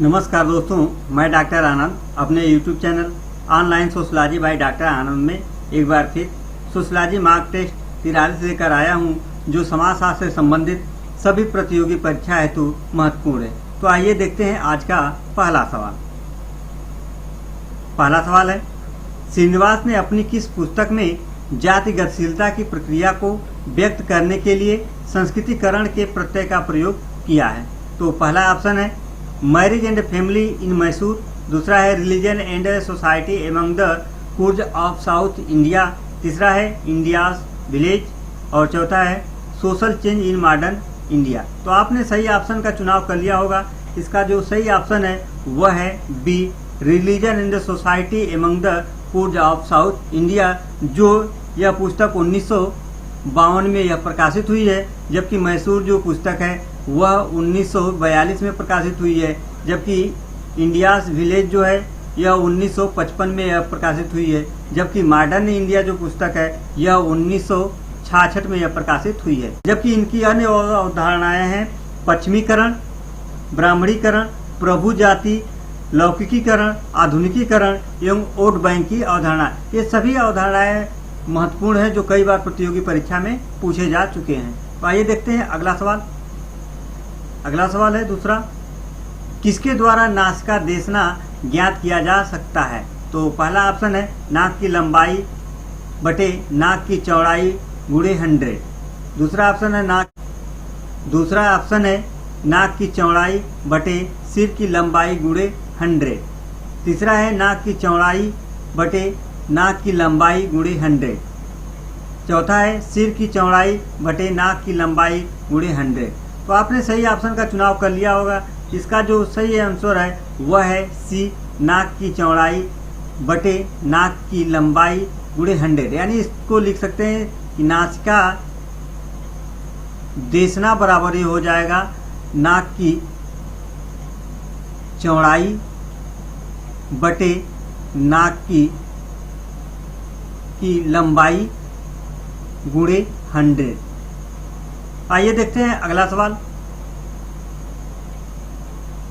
नमस्कार दोस्तों, मैं डॉक्टर आनंद अपने YouTube channel online sociology by doctor Anand में एक बार फिर सोशलॉजी मार्क टेस्ट 43 लेकर आया हूं, जो समाजशास्त्र से संबंधित सभी प्रतियोगी परीक्षा हेतु महत्वपूर्ण है। तो आइए देखते हैं आज का पहला सवाल। पहला सवाल है, श्रीनिवास ने अपनी किस पुस्तक में जाति गतिशीलता की प्रक्रिया को व्यक्त करने के लिए संस्कृतिकरण के प्रत्यय का प्रयोग किया है? तो पहला ऑप्शन है marriage and family in Mysore, दूसरा है religion and society among the Coorgs of south India, तीसरा है इंडियाज विलेज और चौथा है social change in modern India. तो आपने सही ऑप्शन का चुनाव कर लिया होगा। इसका जो सही ऑप्शन है वह है B, religion and society among the Coorgs of south India, जो यह पुस्तक 1952 में यह प्रकाशित हुई है, जबकि मैसूर जो पुस्तक है वह 1942 में प्रकाशित हुई है, जबकि इंडियाज विलेज जो है यह 1955 में यह प्रकाशित हुई है, जबकि मॉडर्न इंडिया जो पुस्तक है यह 1966 में यह प्रकाशित हुई है। जबकि इनकी अन्य अवधारणाएं हैं पश्चिमीकरण, ब्राह्मणीकरण, प्रभु जाति, लौकिकीकरण, आधुनिकीकरण एवं वोट बैंक की अवधारणा। ये सभी अवधारणाएं महत्वपूर्ण है जो कई बार प्रतियोगी परीक्षा में पूछे जा चुके हैं। तो आइए देखते हैं अगला सवाल। अगला सवाल है दूसरा, किसके द्वारा नासिका देशना ज्ञात किया जा सकता है? तो पहला ऑप्शन है नाक की लंबाई बटे नाक की चौड़ाई गुणे 100, दूसरा ऑप्शन है नाक की चौड़ाई बटे सिर की लंबाई गुणे 100, तीसरा है नाक की चौड़ाई बटे नाक की लंबाई गुणे 100, चौथा है सिर की चौड़ाई बटे नाक की लंबाई गुणे 100। तो आपने सही ऑप्शन का चुनाव कर लिया होगा। इसका जो सही आंसर है वह है सी, नाक की चौड़ाई बटे नाक की लंबाई गुणे 100। यानी इसको लिख सकते हैं कि नासिका देशना बराबर ही हो जाएगा नाक की चौड़ाई बटे नाक की लंबाई गुणे 100। आइए देखते हैं अगला सवाल।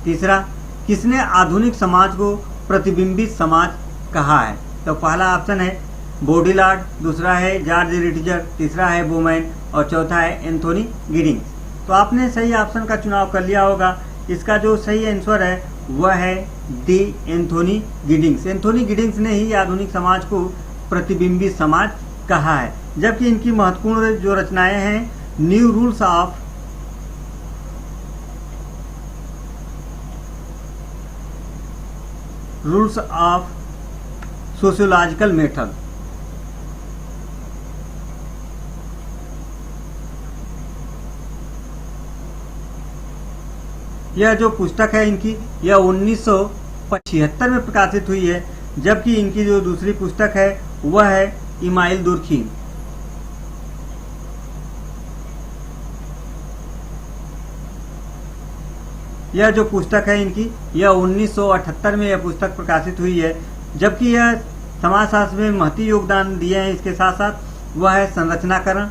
तीसरा, किसने आधुनिक समाज को प्रतिबिंबित समाज कहा है? तो पहला ऑप्शन है बॉडीलार्ड, दूसरा है जॉर्ज रिटजर, तीसरा है बोमैन और चौथा है एंथोनी गिडिंग्स। तो आपने सही ऑप्शन का चुनाव कर लिया होगा। इसका जो सही आंसर है वह है D, Anthony Giddings. Anthony Giddings ने ही आधुनिक समाज को प्रतिबिंबित समाज कहा है। जबकि इनकी महत्वपूर्ण जो रचनाएं हैं new rules of sociological method, यह जो पुस्तक है इनकी यह 1976 में प्रकाशित हुई है। जबकि इनकी जो दूसरी पुस्तक है वह है इमाइल दुर्खीम। यह जो पुस्तक है इनकी यह 1978 में यह पुस्तक प्रकाशित हुई है। जबकि यह समाजशास्त्र में महती योगदान दिए हैं। इसके साथ साथ वह है संरचनाकरण,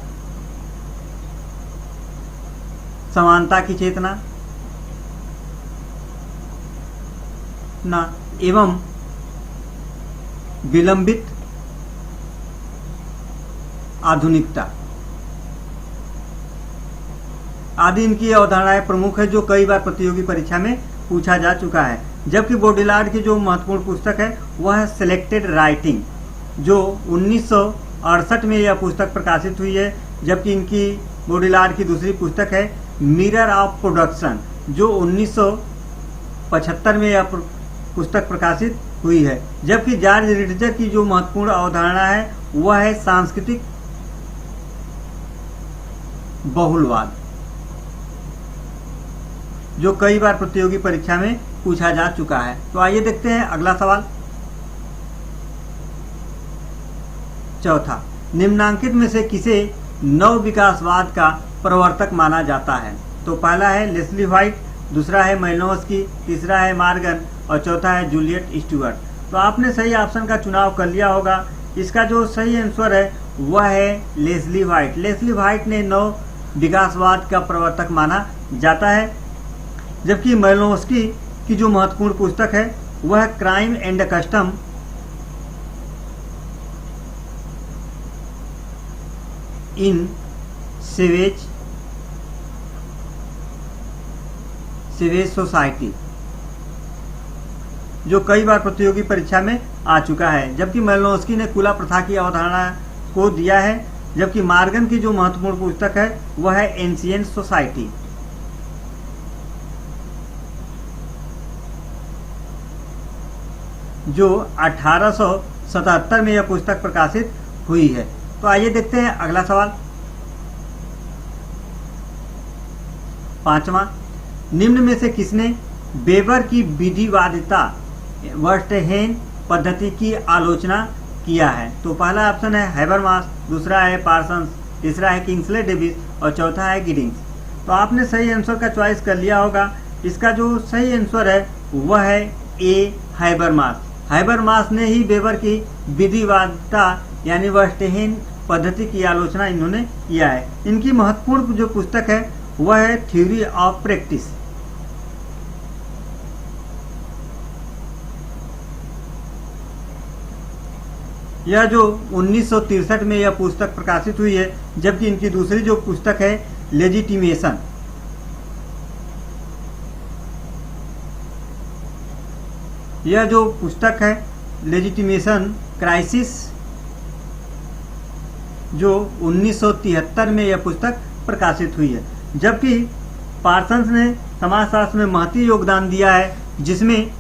समानता की चेतना एवं विलंबित आधुनिकता आदि इनकी अवधारणाएं प्रमुख है, जो कई बार प्रतियोगी परीक्षा में पूछा जा चुका है। जबकि बॉडीलार्ड की जो महत्वपूर्ण पुस्तक है वह है सिलेक्टेड राइटिंग, जो 1968 में यह पुस्तक प्रकाशित हुई है। जबकि इनकी बॉडीलार्ड की दूसरी पुस्तक है मिरर ऑफ प्रोडक्शन, जो 1975 में यह पुस्तक प्रकाशित हुई है। जबकि जॉर्ज रिटजर की जो महत्वपूर्ण अवधारणा है वह है सांस्कृतिक बहुलवाद, जो कई बार प्रतियोगी परीक्षा में पूछा जा चुका है। तो आइए देखते हैं अगला सवाल। चौथा, निम्नांकित में से किसे नव विकासवाद का प्रवर्तक माना जाता है? तो पहला है लेस्ली व्हाइट, दूसरा है मालिनोव्स्की, तीसरा है मॉर्गन और चौथा है जूलियट स्टुअर्ट। तो आपने सही ऑप्शन का चुनाव कर लिया होगा। इसका जो सही आंसर है वह है लेस्ली व्हाइट। लेस्ली व्हाइट ने नव विकासवाद का प्रवर्तक माना जाता है। जबकि मालिनोव्स्की की जो महत्वपूर्ण पुस्तक है वह crime and custom in savage society, जो कई बार प्रतियोगी परीक्षा में आ चुका है। जबकि मेलिनोव्स्की ने खुला प्रथा की अवधारणा को दिया है, जबकि मॉर्गन की जो महत्वपूर्ण पुस्तक है वह है एंशिएंट सोसाइटी। जो 1877 में यह पुस्तक प्रकाशित हुई है। तो आइए देखते हैं अगला सवाल। 5वां, निम्न में से किसने वेबर की विधिवादिता वर्स्टहेन पद्धति की आलोचना किया है? तो पहला ऑप्शन है हैबरमास, दूसरा है पार्सन्स, तीसरा है किंग्सले डेविस और चौथा है गिडिंग्स। तो आपने सही आंसर का चॉइस कर लिया होगा। इसका जो सही आंसर है वह है ए हैबरमास। हैबरमास ने ही वेबर की विधिवादिता यानी वर्स्टहेन पद्धति की आलोचना इन्होंने किया है। इनकी महत्वपूर्ण जो पुस्तक है वह है थ्योरी ऑफ प्रैक्टिस। यह जो 1963 में यह पुस्तक प्रकाशित हुई है, जबकि इनकी दूसरी जो पुस्तक है लेजिटिमेशन। यह जो पुस्तक है लेजिटिमेशन क्राइसिस, जो 1973 में यह पुस्तक प्रकाशित हुई है। जबकि पार्सन्स ने समाजशास्त्र में महती योगदान दिया है, जिसमें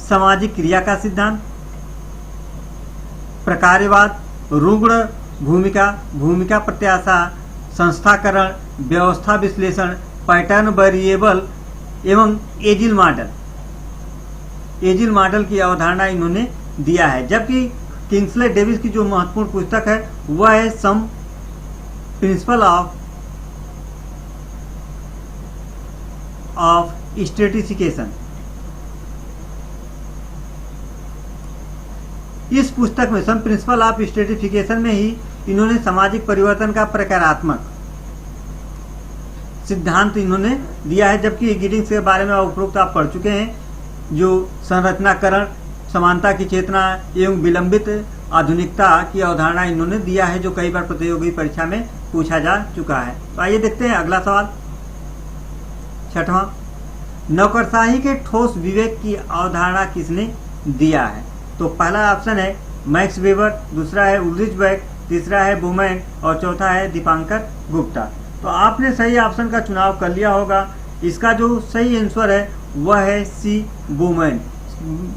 सामाजिक क्रिया का सिद्धांत, प्रकार्यवाद, रुग्ण भूमिका प्रत्याशा, संस्थाकरण, व्यवस्था विश्लेषण, पैटर्न वेरिएबल एवं एजिल मॉडल की अवधारणा इन्होंने दिया है। जबकि किंग्सले डेविस की जो महत्वपूर्ण पुस्तक है वह है सम प्रिंसिपल ऑफ स्ट्रेटिफिकेशन। इस पुस्तक में सम प्रिंसिपल ऑफ स्ट्रेटिफिकेशन में ही इन्होंने सामाजिक परिवर्तन का प्रकारात्मक सिद्धांत इन्होंने दिया है। जबकि गिडिंग्स के बारे में उपरोक्त आप पढ़ चुके हैं, जो संरचनाकरण, समानता की चेतना एवं विलंबित आधुनिकता की अवधारणा इन्होंने दिया है, जो कई बार प्रतियोगी परीक्षा में पूछा जा चुका है। तो आइए देखते हैं अगला सवाल। 6वां, नौकरशाही के ठोस विवेक की अवधारणा किसने दिया है? तो पहला ऑप्शन है मैक्स वेबर, दूसरा है उल्रिच बेक, तीसरा है बोमैन और चौथा है दीपांकर गुप्ता। तो आपने सही ऑप्शन का चुनाव कर लिया होगा। इसका जो सही आंसर है वह है सी बोमैन।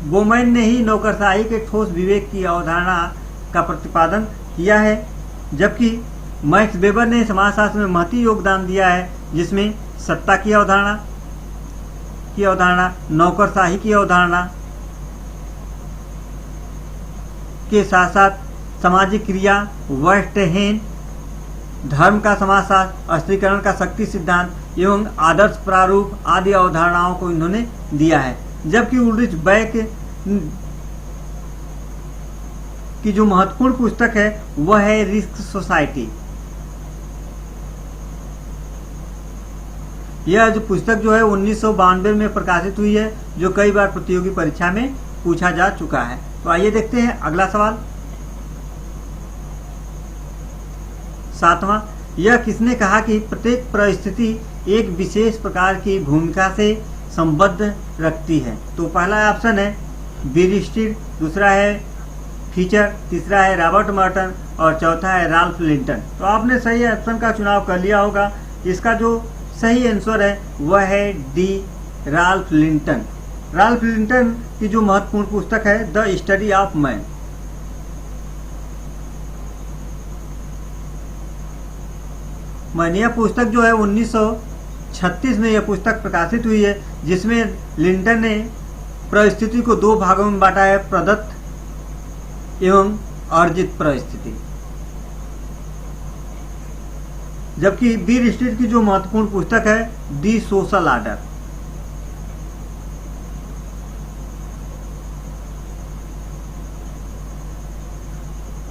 बोमैन ने ही नौकरशाही के ठोस विवेक की अवधारणा का प्रतिपादन किया है। जबकि मैक्स वेबर ने समाजशास्त्र में महती योगदान दिया है, जिसमें सत्ता की अवधारणा, नौकरशाही की अवधारणा के साथ साथ सामाजिक क्रिया, वर्स्टहेन, धर्म का समाजशास्त्र, अस्त्रीकरण का शक्ति सिद्धांत एवं आदर्श प्रारूप आदि अवधारणाओं को इन्होंने दिया है। जबकि उल्रिच बेक की जो महत्वपूर्ण पुस्तक है वह है रिस्क सोसाइटी। यह जो पुस्तक जो है 1992 में प्रकाशित हुई है, जो कई बार प्रतियोगी परीक्षा में पूछा जा चुका है। तो आइए देखते हैं अगला सवाल। 7वां, यह किसने कहा कि प्रत्येक परिस्थिति एक विशेष प्रकार की भूमिका से संबद्ध रखती है? तो पहला ऑप्शन है बीरिस्टिड, दूसरा है फीचर, तीसरा है रॉबर्ट मर्टन और चौथा है राल्फ लिंटन। तो आपने सही ऑप्शन का चुनाव कर लिया होगा। इसका जो सही आंसर है वह है D Ralph Linton. Ralph Linton की जो महत्वपूर्ण पुस्तक है द स्टडी ऑफ मैन। यह पुस्तक जो है 1936 में यह पुस्तक प्रकाशित हुई है, जिसमें लिंटन ने परिस्थिति को दो भागों में बांटा है, प्रदत्त एवं अर्जित परिस्थिति। जबकि बीरिस्टिड की जो महत्वपूर्ण पुस्तक है दी सोशल आर्डर।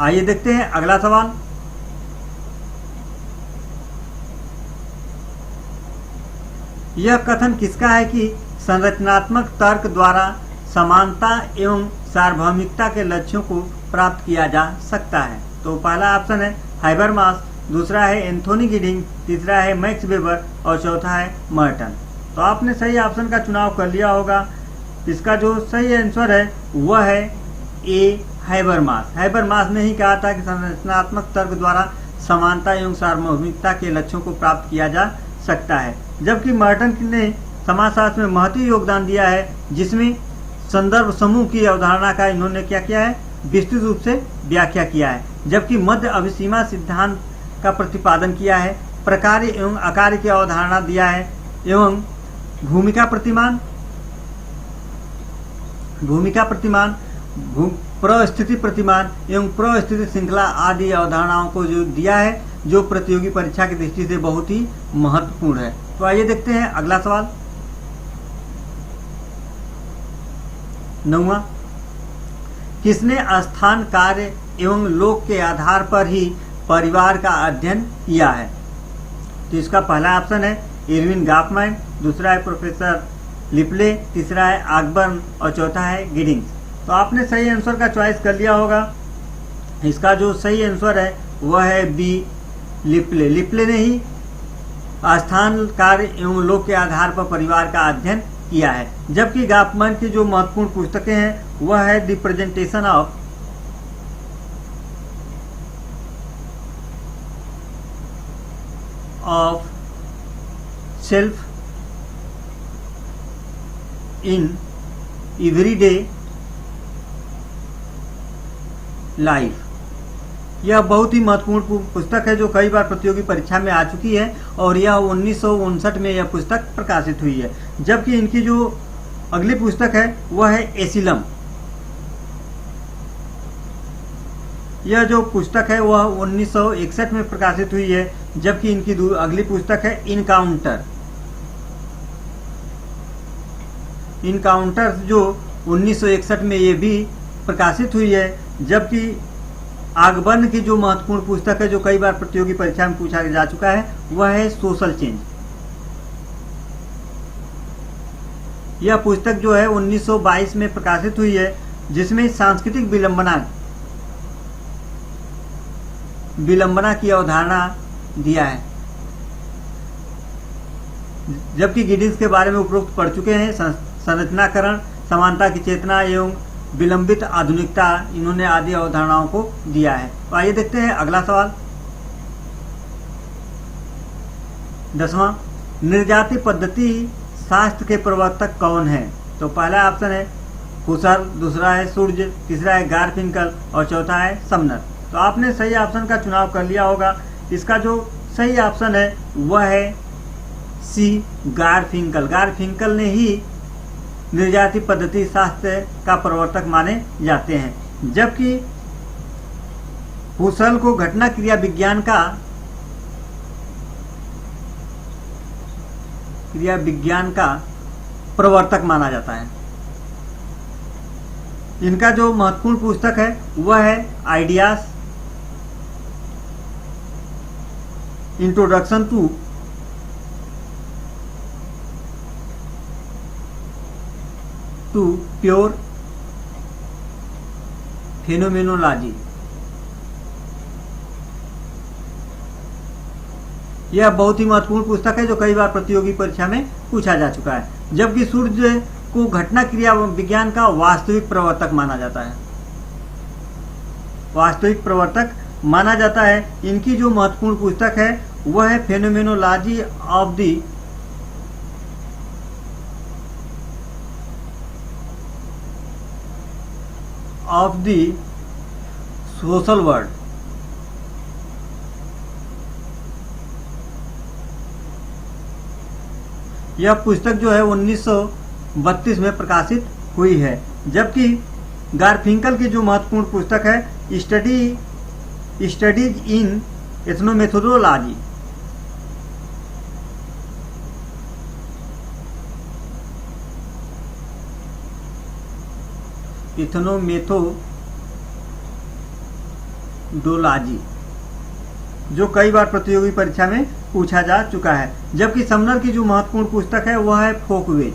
आइए देखते हैं अगला सवाल। यह कथन किसका है कि संरचनात्मक तर्क द्वारा समानता एवं सार्वभौमिकता के लक्ष्यों को प्राप्त किया जा सकता है। तो पहला ऑप्शन है हाइबरमास, दूसरा है एंथोनी गिडिंग, तीसरा है मैक्स वेबर और चौथा है मर्टन। तो आपने सही ऑप्शन का चुनाव कर लिया होगा। इसका जो सही आंसर है वह है ए हाइबरमास। हाइबरमास ने ही कहा था कि संरचनात्मक तर्क द्वारा समानता एवं सार्वभौमिकता के लक्ष्यों को प्राप्त किया जा सकता है, जबकि मर्टन ने समाजशास्त्र में महत्वपूर्ण योगदान दिया है, जिसमें संदर्भ समूह की अवधारणा का इन्होंने क्या किया है, विस्तृत रूप से व्याख्या किया है, जबकि मध्य अभिसीमा सिद्धांत का प्रतिपादन किया है, प्रकार एवं आकार की अवधारणा दिया है एवं भूमिका प्रतिमान, प्रस्थिति प्रतिमान एवं प्रस्थिति श्रृंखला आदि अवधारणाओं को जो दिया है, जो प्रतियोगी परीक्षा की दृष्टि से बहुत ही महत्वपूर्ण है। तो आइए देखते हैं अगला सवाल। 9वां, किसने स्थान, कार्य एवं लोक के आधार पर ही परिवार का अध्ययन किया है? तो इसका पहला ऑप्शन है इरविन गॉफमैन, दूसरा है प्रोफेसर लिपले, तीसरा है ऑकबर्न और चौथा है गिडिंग्स। तो आपने सही आंसर का चॉइस कर लिया होगा। इसका जो सही आंसर है वह है बी लिपले। लिपले ने ही स्थान, कार्य एवं लोक के आधार पर परिवार का अध्ययन किया है, जबकि गॉफमैन की जो महत्वपूर्ण पुस्तकें हैं वह है the presentation of self in everyday life. यह बहुत ही महत्वपूर्ण पुस्तक है जो कई बार प्रतियोगी परीक्षा में आ चुकी है और यह 1959 में यह पुस्तक प्रकाशित हुई है, जबकि इनकी जो अगली पुस्तक है वह है एसिलम। यह जो पुस्तक है वह 1961 में प्रकाशित हुई है, जबकि इनकी अगली पुस्तक है इनकाउंटर। इनकाउंटर जो 1961 में ये भी प्रकाशित हुई है, जबकि ऑकबर्न की जो महत्वपूर्ण पुस्तक है जो कई बार प्रतियोगी परीक्षा में पूछा जा चुका है वह है सोशल चेंज। यह पुस्तक जो है 1922 में प्रकाशित हुई है, जिसमें सांस्कृतिक विलंबना की अवधारणा दिया है, जबकि गिडिंग्स के बारे में उपरोक्त पढ़ चुके हैं। संरचनाकरण, समानता की चेतना एवं विलंबित आधुनिकता, इन्होंने आदि अवधारणाओं को दिया है। तो आइए देखते हैं अगला सवाल। 10वां, निर्जाति पद्धति शास्त्र के प्रवर्तक कौन है? तो पहला ऑप्शन है हुसर, दूसरा है सूर्य, तीसरा है गारफिंकल और चौथा है समनर। तो आपने सही ऑप्शन का चुनाव कर लिया होगा। इसका जो सही ऑप्शन है वह है सी गारफिंकल। गारफिंकल ने ही निर्जाति पद्धति शास्त्र का प्रवर्तक माने जाते हैं, जबकि हुसल को घटना क्रिया विज्ञान का प्रवर्तक माना जाता है। इनका जो महत्वपूर्ण पुस्तक है वह है ideas introduction to pure phenomenology. यह बहुत ही महत्वपूर्ण पुस्तक है जो कई बार प्रतियोगी परीक्षा में पूछा जा चुका है, जबकि सूर्य को घटना क्रिया विज्ञान का वास्तविक प्रवर्तक माना जाता है। वास्तविक प्रवर्तक माना जाता है। इनकी जो महत्वपूर्ण पुस्तक है वह है phenomenology of the social world. यह पुस्तक जो है 1932 में प्रकाशित हुई है, जबकि गारफिंकल की जो महत्वपूर्ण पुस्तक है स्टडीज इन एथनोमेथोडोलॉजी। इथनोमेथोडोलॉजी जो कई बार प्रतियोगी परीक्षा में पूछा जा चुका है, जबकि समनर की जो महत्वपूर्ण पुस्तक है वह है फोकवेज।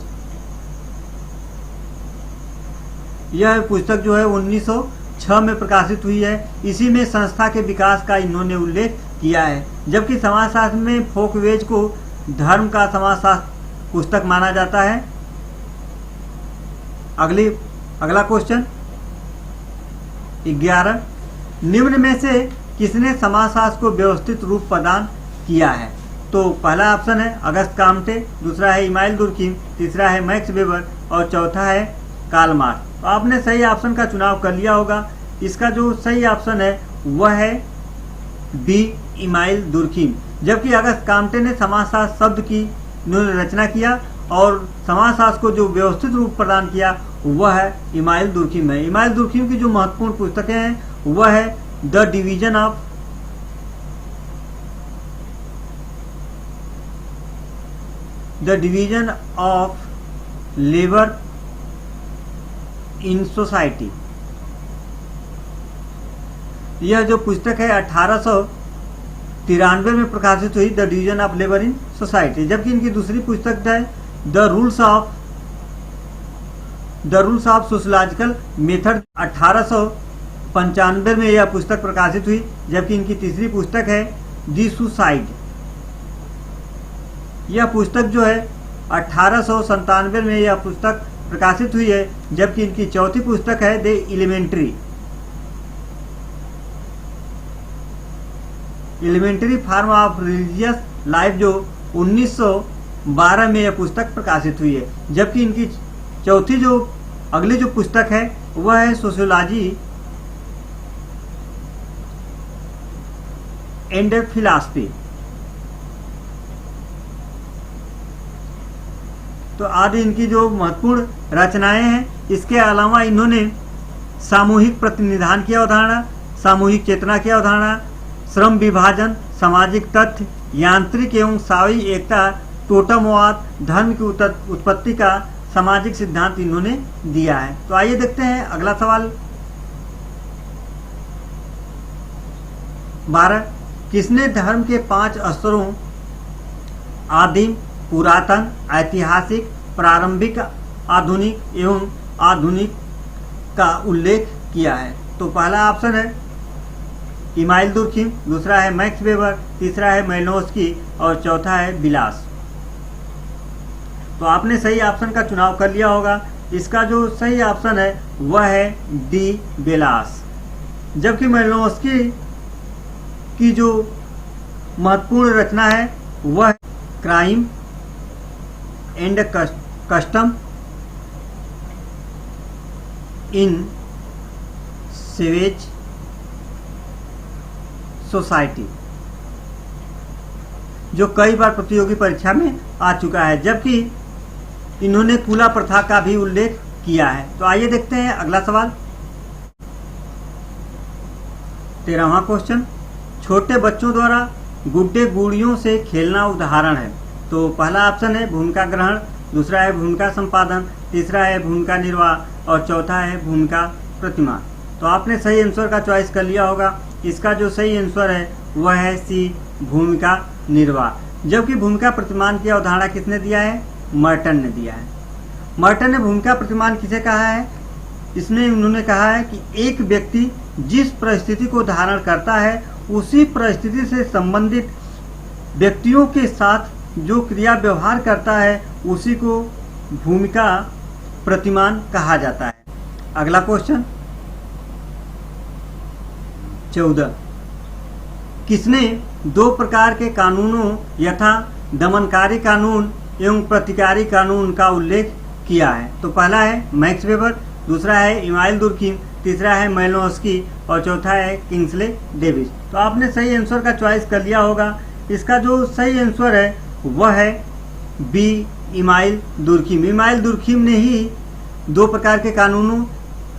यह पुस्तक जो है 1906 में प्रकाशित हुई है। इसी में संस्था के विकास का इन्होंने उल्लेख किया है। जबकि समाजशास्त्र में फोकवेज को धर्म का समाजशास्त्र पुस्तक माना जाता है। अगला क्वेश्चन 11, निम्न में से किसने समाजशास्त्र को व्यवस्थित रूप प्रदान किया है? तो पहला ऑप्शन है अगस्त काम्टे, दूसरा है इमाइल दुर्कीम, तीसरा है मैक्स वेबर और चौथा है कार्ल मार्क्स। तो आपने सही ऑप्शन का चुनाव कर लिया होगा। इसका जो सही ऑप्शन है वह है बी, इमाइल दुर्कीम। जबकि अगस्त काम्टे ने समाजशास्त्र शब्द की इन्होंने रचना किया और समाजशास्त्र को जो व्यवस्थित रूप प्रदान किया वह है इमाइल दुर्कीम है। इमाइल दुर्कीम की जो महत्वपूर्ण पुस्तकें हैं वह है the division of labour in society. यह जो पुस्तक है 1893 में प्रकाशित हुई, the division of labour in society. जबकि इनकी दूसरी पुस्तक है the rules of sociological method, 1895 में यह पुस्तक प्रकाशित हुई। जबकि इनकी तीसरी पुस्तक है द सुसाइड। यह पुस्तक जो है 1897 में यह पुस्तक प्रकाशित हुई है। जबकि इनकी चौथी पुस्तक है the elementary form of religious life, जो 1912 में यह पुस्तक प्रकाशित हुई है। जबकि इनकी चौथी जो अगली जो पुस्तक है वह है सोशियोलॉजी एंड फिलॉसफी। तो आदि इनकी जो महत्वपूर्ण रचनाएं हैं। इसके अलावा इन्होंने सामूहिक प्रतिनिधान की अवधारणा, सामूहिक चेतना की अवधारणा, श्रम विभाजन, सामाजिक तथ्य, यांत्रिक एवं सावी एकता, टोटमवाद, धर्म की उत्पत्ति का सामाजिक सिद्धांत इन्होंने दिया है। तो आइए देखते हैं अगला सवाल 12, किसने धर्म के 5 स्तरों आदिम, पुरातन, ऐतिहासिक, प्रारंभिक, आधुनिक एवं आधुनिक का उल्लेख किया है? तो पहला ऑप्शन है इमाइल दुर्कीम, दूसरा है मैक्स वेबर, तीसरा है मेलिनोव्स्की और चौथा है बिलास। तो आपने सही ऑप्शन का चुनाव कर लिया होगा। इसका जो सही ऑप्शन है वह है डी, बिलास। जबकि मेलिनोव्स्की की जो महत्वपूर्ण रचना है वह crime and custom in savage society, जो कई बार प्रतियोगी परीक्षा में आ चुका है। जबकि इन्होंने कूला प्रथा का भी उल्लेख किया है। तो आइए देखते हैं अगला सवाल 13वां क्वेश्चन, छोटे बच्चों द्वारा गुड्डे गुड़ियों से खेलना उदाहरण है? तो पहला ऑप्शन है भूमिका ग्रहण, दूसरा है भूमिका संपादन, तीसरा है भूमिका निर्वाह और चौथा है भूमिका प्रतिमान। तो आपने सही आंसर का चॉइस कर लिया होगा। इसका जो सही आंसर है वह है सी, भूमिका निर्वाह। जबकि भूमिका प्रतिमान की अवधारणा किसने दिया है? मर्टन ने दिया है। मर्टन ने भूमिका प्रतिमान किसे कहा है? इसमें उन्होंने कहा है कि एक व्यक्ति जिस परिस्थिति को धारण करता है उसी परिस्थिति से संबंधित व्यक्तियों के साथ जो क्रिया व्यवहार करता है उसी को भूमिका प्रतिमान कहा जाता है। अगला क्वेश्चन 14, किसने 2 प्रकार के कानूनों यथा दमनकारी कानून एवं प्रतिकारी कानून का उल्लेख किया है? तो पहला है मैक्स वेबर, दूसरा है इमाइल दुर्कीम, तीसरा है मेलिनोव्स्की और चौथा है किंग्सले डेविस। तो आपने सही आंसर का चॉइस कर लिया होगा। इसका जो सही आंसर है वह है B, Emile Durkheim. Emile Durkheim ने ही 2 प्रकार के कानूनों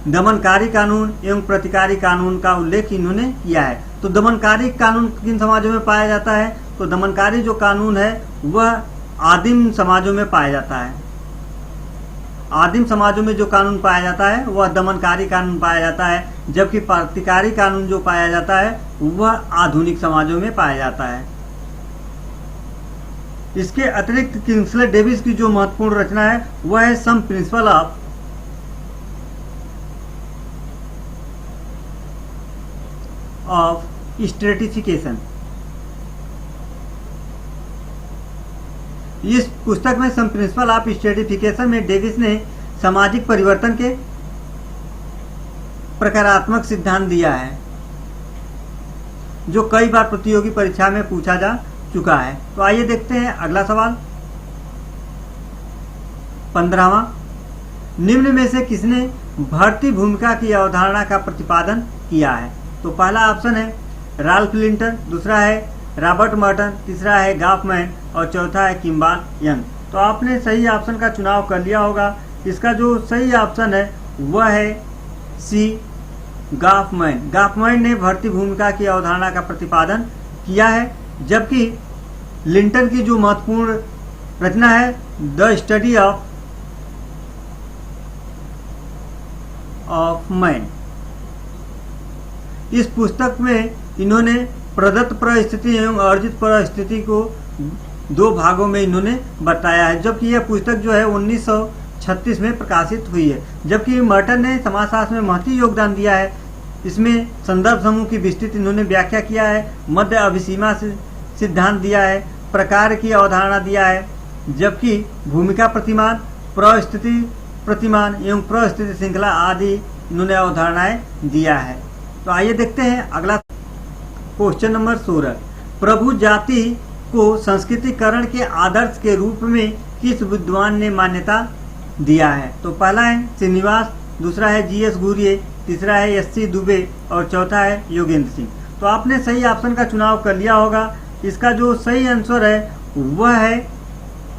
दमनकारी कानून एवं प्रतिकारी कानून का उल्लेख इन्होंने किया है। तो दमनकारी कानून किन समाजों में पाया जाता है? तो दमनकारी जो कानून है वह आदिम समाजों में पाया जाता है। आदिम समाजों में जो कानून पाया जाता है वह दमनकारी कानून पाया जाता है। जबकि प्रतिकारी कानून जो पाया जाता है वह आधुनिक समाजों में पाया जाता है। इसके अतिरिक्त किंग्सले डेविस की जो महत्वपूर्ण रचना है वह है सम प्रिंसिपल ऑफ ऑफ स्ट्रेटिफिकेशन। इस पुस्तक में सम प्रिंसिपल ऑफ स्ट्रेटिफिकेशन में डेविस ने सामाजिक परिवर्तन के प्रकारात्मक सिद्धांत दिया है, जो कई बार प्रतियोगी परीक्षा में पूछा जा चुका है। तो आइए देखते हैं अगला सवाल 15वां। निम्न में से किसने भर्ती भूमिका की अवधारणा का प्रतिपादन किया है? तो पहला ऑप्शन है राल्फ लिंटन, दूसरा है रॉबर्ट मर्टन, तीसरा है गॉफमैन और चौथा है किम्बाल यंग। तो आपने सही ऑप्शन का चुनाव कर लिया होगा। इसका जो सही ऑप्शन है वह है सी, गॉफमैन। गॉफमैन ने भर्ती भूमिका की अवधारणा का प्रतिपादन किया है, जबकि लिंटन की जो महत्वपूर्ण रचना है द स्टडी ऑफ मैन, इस पुस्तक में इन्होंने प्रदत्त परिस्थिति एवं अर्जित परिस्थिति को दो भागों में इन्होंने बताया है, जबकि यह पुस्तक जो है 1936 में प्रकाशित हुई है। जबकि मर्टन ने समाजशास्त्र में महती योगदान दिया है। इसमें संदर्भ समूह की विस्तृत इन्होंने व्याख्या किया है, मध्य अभिसीमा सिद्धांत दिया है, प्रकार की अवधारणा दिया है, जबकि भूमिका प्रतिमान, परिस्थिति प्रतिमान एवं परिस्थिति श्रृंखला आदि इन्होंने अवधारणाएं दिया है। तो आइए देखते हैं अगला क्वेश्चन नंबर 16। प्रभु जाति को संस्कृतिकरण के आदर्श के रूप में किस विद्वान ने मान्यता दिया है? तो पहला है श्रीनिवास, दूसरा है जीएस घुरिये, तीसरा है एससी दुबे और चौथा है योगेंद्र सिंह। तो आपने सही ऑप्शन का चुनाव कर लिया होगा। इसका जो सही आंसर है वह है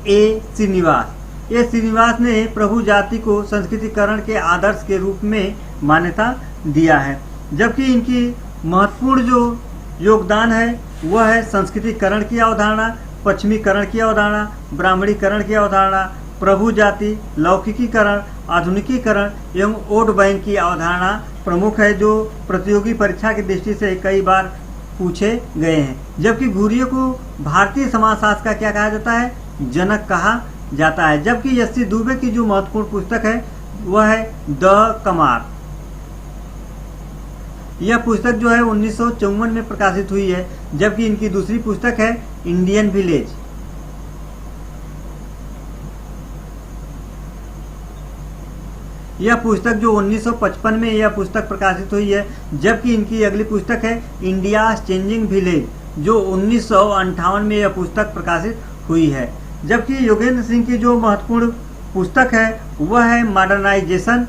ए श्रीनिवास। ये श्रीनिवास ने प्रभु जाति को संस्कृतिकरण के आदर्श के रूप में मान्यता दिया है, जबकि इनकी महत्वपूर्ण जो योगदान है वह है संस्कृतिकरण की अवधारणा, पश्चिमीकरण की अवधारणा, ब्राह्मणीकरण की अवधारणा, प्रभु जाति, लौकिकीकरण, आधुनिकीकरण एवं वोट बैंक की अवधारणा प्रमुख है, जो प्रतियोगी परीक्षा की दृष्टि से कई बार पूछे गए हैं। जबकि घुरिये को भारतीय समाजशास्त्र का क्या कहा जाता है? जनक कहा जाता है। जबकि एससी दुबे की जो महत्वपूर्ण पुस्तक है वह है द कमार। यह पुस्तक जो है 1954 में प्रकाशित हुई है, जबकि इनकी दूसरी पुस्तक है इंडियन विलेज। यह पुस्तक जो 1955 में यह पुस्तक प्रकाशित हुई है, जबकि इनकी अगली पुस्तक है इंडिया चेंजिंग विलेज, जो 1958 में यह पुस्तक प्रकाशित हुई है। जबकि योगेंद्र सिंह की जो महत्वपूर्ण पुस्तक है वह है मॉडर्नाइजेशन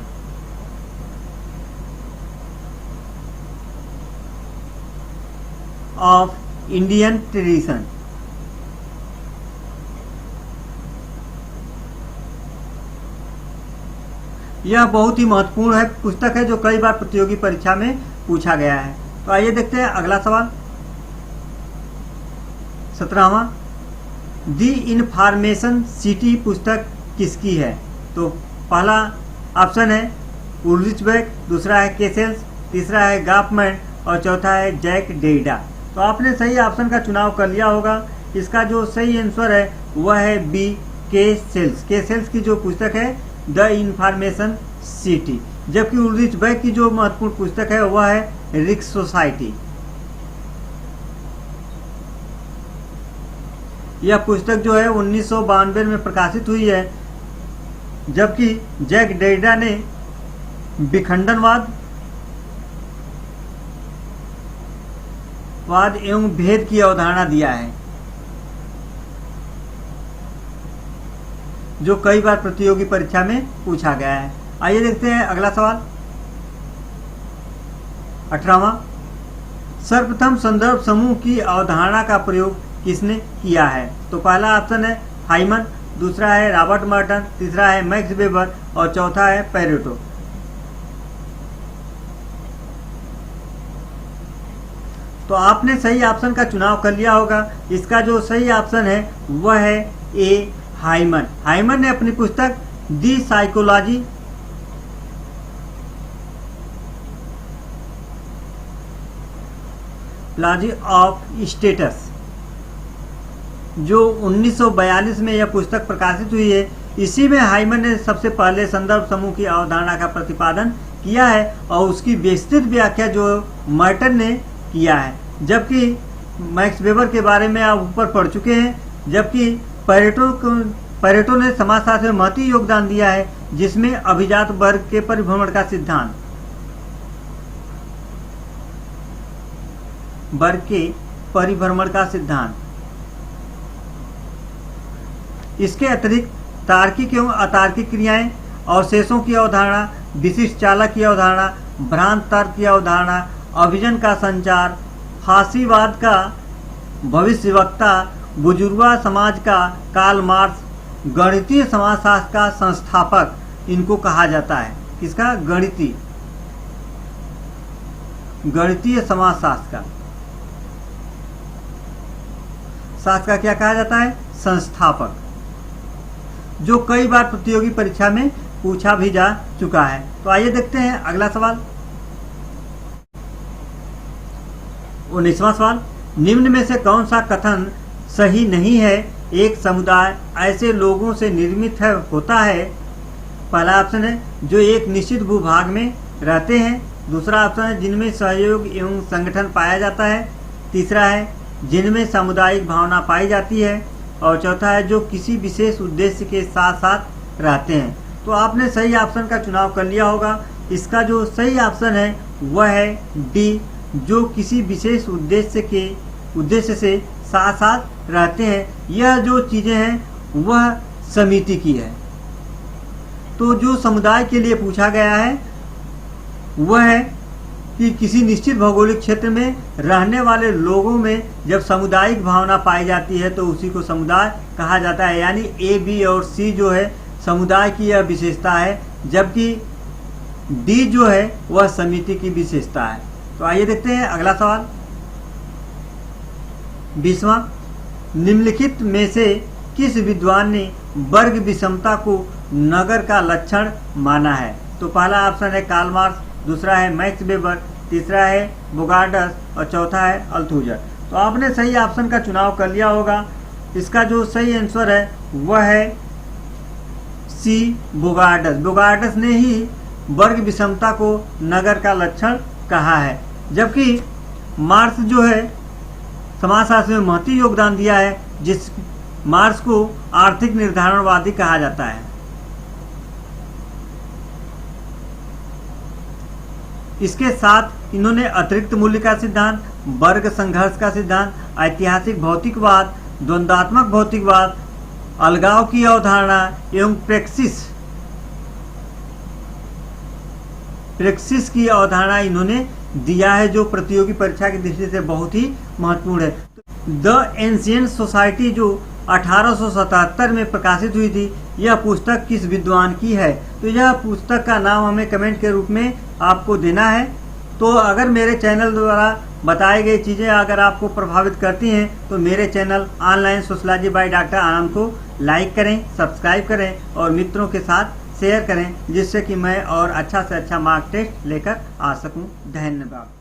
ऑफ इंडियन ट्रेडिशन। यह बहुत ही महत्वपूर्ण है पुस्तक है, जो कई बार प्रतियोगी परीक्षा में पूछा गया है। तो आइए देखते हैं अगला सवाल 17वां। दी इन्फॉर्मेशन सिटी पुस्तक किसकी है? तो पहला ऑप्शन है उल्रिच बेक, दूसरा है केसेल्स, तीसरा है गॉफमैन और चौथा है जैक डेरिडा। तो आपने सही ऑप्शन का चुनाव कर लिया होगा। इसका जो सही आंसर है वह है बी, केसेल्स। केसेल्स की जो पुस्तक है द इन्फॉर्मेशन सिटी, जबकि उल्रिच बेक की जो महत्वपूर्ण पुस्तक है वह है रिक सोसाइटी। यह पुस्तक जो है 1992 में प्रकाशित हुई है, जबकि जैक डेरिडा ने विखंडनवाद एवं भेद की अवधारणा दिया है, जो कई बार प्रतियोगी परीक्षा में पूछा गया है। आइए देखते हैं अगला सवाल 18वां। सर्वप्रथम संदर्भ समूह की अवधारणा का प्रयोग किसने किया है? तो पहला ऑप्शन है हाइमन, दूसरा है रॉबर्ट मर्टन, तीसरा है मैक्स वेबर और चौथा है पेरेटो। तो आपने सही ऑप्शन का चुनाव कर लिया होगा। इसका जो सही ऑप्शन है वह है ए, हाइमन। हाइमन ने अपनी पुस्तक दी साइकोलॉजी ऑफ स्टेटस, जो 1942 में यह पुस्तक प्रकाशित हुई है, इसी में हाइमन ने सबसे पहले संदर्भ समूह की अवधारणा का प्रतिपादन किया है और उसकी विस्तृत व्याख्या जो मर्टन ने किया है, जबकि मैक्स वेबर के बारे में आप ऊपर पढ़ चुके हैं। जबकि पेरेटो ने समाजशास्त्र में महत्वपूर्ण योगदान दिया है, जिसमें अभिजात वर्ग के परिभ्रमण का सिद्धांत, वर्ग के परिभ्रमण का सिद्धांत, इसके अतिरिक्त तार्किक एवं अतार्किक क्रियाएं, अवशेषों की अवधारणा, विशिष्ट चालक की अवधारणा, भ्रांत तर्क की अवधारणा, अभिजन का संचार, फासीवाद का भविष्यवक्ता, बुजुर्गा समाज का कार्ल मार्क्स, गणितीय समाजशास्त्र का संस्थापक इनको कहा जाता है। किसका? गणितीय समाजशास्त्र का क्या कहा जाता है? संस्थापक, जो कई बार प्रतियोगी परीक्षा में पूछा भी जा चुका है। तो आइए देखते हैं अगला सवाल। 19वां सवाल, निम्न में से कौन सा कथन सही नहीं है? एक समुदाय ऐसे लोगों से निर्मित होता है, पहला ऑप्शन है जो एक निश्चित भूभाग में रहते हैं, दूसरा ऑप्शन है जिनमें सहयोग एवं संगठन पाया जाता है, तीसरा है जिनमें सामुदायिक भावना पाई जाती है, और चौथा है जो किसी विशेष उद्देश्य के साथ साथ रहते हैं। तो आपने सही ऑप्शन का चुनाव कर लिया होगा। इसका जो सही ऑप्शन है वह है डी, जो किसी विशेष उद्देश्य से साथ साथ रहते हैं। यह जो चीजें हैं वह समिति की है। तो जो समुदाय के लिए पूछा गया है वह है कि किसी निश्चित भौगोलिक क्षेत्र में रहने वाले लोगों में जब सामुदायिक भावना पाई जाती है तो उसी को समुदाय कहा जाता है। यानी ए, बी और सी जो है समुदाय की यह विशेषता है, जबकि डी जो है वह समिति की विशेषता है। तो आइए देखते हैं अगला सवाल। 20वां, निम्नलिखित में से किस विद्वान ने वर्ग विषमता को नगर का लक्षण माना है? तो पहला ऑप्शन है कार्ल मार्क्स, दूसरा है मैक्स वेबर, तीसरा है बोगार्डस और चौथा है अल्थुजर। तो आपने सही ऑप्शन का चुनाव कर लिया होगा। इसका जो सही आंसर है वह है सी, बोगार्डस। बोगार्डस ने ही वर्ग विषमता को नगर का लक्षण कहा है, जबकि मार्क्स जो है समाजशास्त्र में महत्वपूर्ण योगदान दिया है, जिस मार्क्स को आर्थिक निर्धारणवादी कहा जाता है। इसके साथ इन्होंने अतिरिक्त मूल्य का सिद्धांत, वर्ग संघर्ष का सिद्धांत, ऐतिहासिक भौतिकवाद, द्वंद्वात्मक भौतिकवाद, अलगाव की अवधारणा एवं प्रेक्सिस की अवधारणा इन्होंने दिया है, जो प्रतियोगी परीक्षा की दृष्टि से बहुत ही महत्वपूर्ण है। द एंशिएंट सोसाइटी जो 1877 में प्रकाशित हुई थी, यह पुस्तक किस विद्वान की है? तो यह पुस्तक का नाम हमें कमेंट के रूप में आपको देना है। तो अगर मेरे चैनल द्वारा बताई गई चीज़ें अगर आपको प्रभावित करती हैं तो मेरे channel online sociology by doctor Anand को लाइक करें, सब्सक्राइब करें और मित्रों के साथ शेयर करें, जिससे कि मैं और अच्छा से अच्छा मार्क टेस्ट लेकर आ सकूं। धन्यवाद।